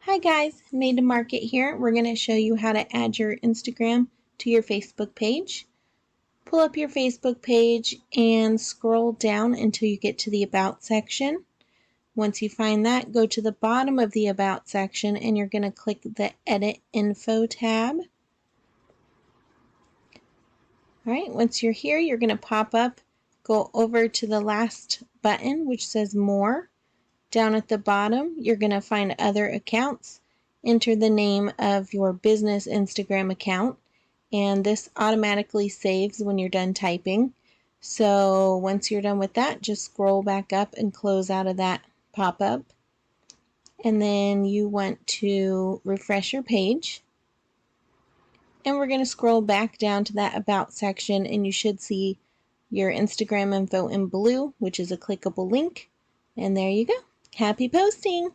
Hi guys, Maid to Market here. We're going to show you how to add your Instagram to your Facebook page. Pull up your Facebook page and scroll down until you get to the About section. Once you find that, go to the bottom of the About section and you're going to click the Edit Info tab. Alright, once you're here, you're going to pop up, go over to the last button which says More. Down at the bottom, you're going to find Other Accounts. Enter the name of your business Instagram account, and this automatically saves when you're done typing. So once you're done with that, just scroll back up and close out of that pop-up. And then you want to refresh your page. And we're going to scroll back down to that About section, and you should see your Instagram info in blue, which is a clickable link. And there you go. Happy posting!